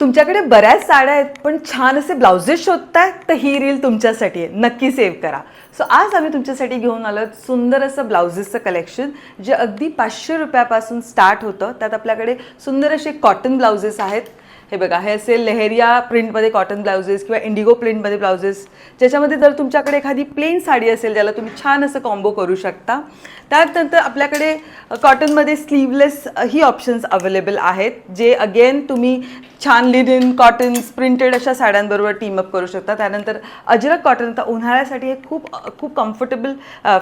तुमच्याकडे बऱ्याच साड्या आहेत पण छान असे ब्लाउजेस शोधताय तर ही रील तुमच्यासाठी आहे, नक्की सेव्ह करा. सो आज आम्ही तुमच्यासाठी घेऊन आलो सुंदर असं ब्लाउजेसचं कलेक्शन जे अगदी 500 रुपयापासून स्टार्ट होतं. त्यात आपल्याकडे सुंदर असे कॉटन ब्लाउजेस आहेत. हे बघा, हे असे लेहेरिया प्रिंटमध्ये कॉटन ब्लाउजेस किंवा इंडिगो प्रिंटमध्ये ब्लाउजेस, ज्याच्यामध्ये जर तुमच्याकडे एखादी प्लेन साडी असेल ज्याला तुम्ही छान असं कॉम्बो करू शकता. त्यानंतर आपल्याकडे कॉटनमध्ये स्लीवलेस ही ऑप्शन्स अवेलेबल आहेत, जे अगेन तुम्ही छान लिनन कॉटन प्रिंटेड अशा साड्यांबरोबर टीमअप करू शकता. त्यानंतर अजरक कॉटन, आता उन्हाळ्यासाठी हे खूप कम्फर्टेबल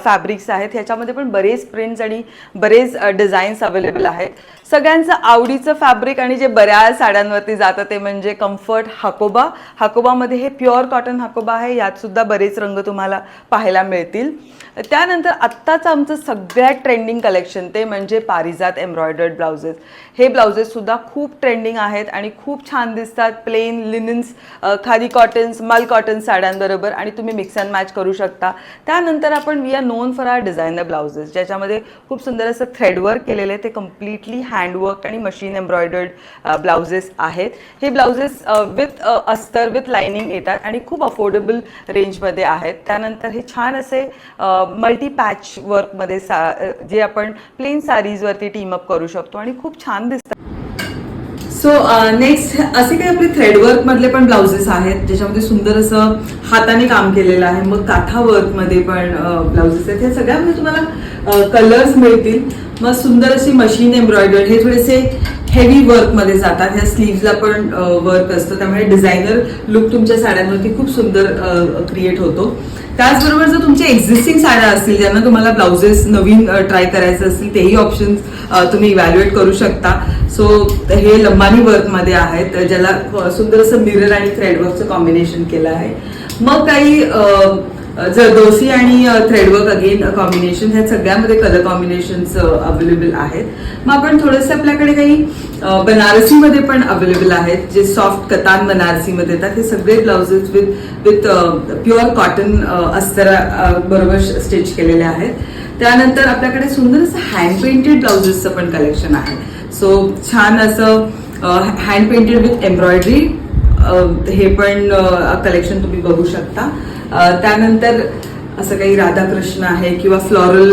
फॅब्रिक्स आहेत. ह्याच्यामध्ये पण बरेच प्रिंट्स आणि बरेच डिझाईन्स अवेलेबल आहेत. सगळ्यांचं आवडीचं फॅब्रिक आणि जे बऱ्याच साड्यांवरती जातं ते म्हणजे कम्फर्ट हाकोबा. हाकोबामध्ये हे प्युअर कॉटन हाकोबा आहे. यातसुद्धा बरेच रंग तुम्हाला पाहायला मिळतील. त्यानंतर आत्ताचं आमचं सगळ्यात ट्रेंडिंग कलेक्शन ते म्हणजे पारिजात एम्ब्रॉयडर्ड ब्लाउजेस. हे ब्लाउजेससुद्धा खूप ट्रेंडिंग आहेत आणि खूप छान दिसतात. प्लेन लिनन्स, खादी कॉटन्स, मल कॉटन साड्यांबरोबर आणि तुम्ही मिक्स अँड मॅच करू शकता. त्यानंतर आपण we are known for our designer blouses, ज्याच्यामध्ये खूप सुंदर असं थ्रेडवर्क केलेलं आहे. ते कम्प्लिटली हँडवर्क आणि मशीन एम्ब्रॉयडर्ड ब्लाउजेस आहेत. हे ब्लाउजेस विथ अस्तर विथ लाइनिंग येतात आणि खूप अफोर्डेबल रेंजमध्ये आहेत. त्यानंतर हे छान असे मल्टी पॅच वर्कमध्ये जे आपण प्लेन साडीजवरती टीमअप करू शकतो आणि खूप छान दिसतात. सो नेक्स्ट असे काही आपले थ्रेडवर्क मधले पण ब्लाउजेस आहेत, ज्याच्यामध्ये सुंदर असं हाताने काम केलेलं आहे. मग काथा वर्कमध्ये पण ब्लाउजेस आहेत. ह्या सगळ्यामध्ये तुम्हाला कलर्स मिळतील. मग सुंदर अशी मशीन एम्ब्रॉयडर्ड, हे थोडेसे हेवी वर्कमध्ये जातात. ह्या स्लीव्सला पण वर्क असतं, त्यामुळे डिझायनर लुक तुमच्या साड्यांवरती खूप सुंदर क्रिएट होतो. त्याचबरोबर जर तुमच्या एक्झिस्टिंग साड्या असतील ज्यांना तुम्हाला ब्लाउजेस नवीन ट्राय करायचं असतील, तेही ऑप्शन्स तुम्ही इव्हॅल्युएट करू शकता. सो हे लंबानी वर्कमध्ये आहेत, ज्याला सुंदर असं मिरर आणि थ्रेडवर्कचं कॉम्बिनेशन केलं आहे. मग काही जरदोसी आणि थ्रेडवर्क अगेन कॉम्बिनेशन, ह्या सगळ्यामध्ये कलर कॉम्बिनेशन्स अवेलेबल आहेत. मग आपण थोडेसे आपल्याकडे काही बनारसीमध्ये पण अवेलेबल आहेत, जे सॉफ्ट कतान बनारसीमध्ये येतात. हे सगळे ब्लाउजेस विथ प्युअर कॉटन अस्तर बरोबर स्टिच केलेले आहेत. त्यानंतर आपल्याकडे सुंदर असं हँड पेंटेड ब्लाउजेसचं पण कलेक्शन आहे. सो छान असं हँड पेंटेड विथ एम्ब्रॉयडरी, हे पण कलेक्शन तुम्ही बघू शकता. त्यानंतर असं काही राधाकृष्ण आहे किंवा फ्लॉरल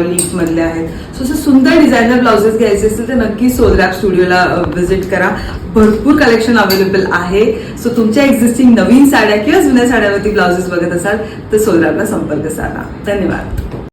लीफ मधले आहेत. सो असं सुंदर डिझायनर ब्लाउजेस घ्यायचे असतील तर नक्की सोलरॅप स्टुडिओला व्हिजिट करा. भरपूर कलेक्शन अवेलेबल आहे. सो तुमच्या एक्झिस्टिंग नवीन साड्या किंवा जुन्या साड्यावरती ब्लाउजेस बघत असाल तर सोलरॅपला संपर्क साधा. धन्यवाद.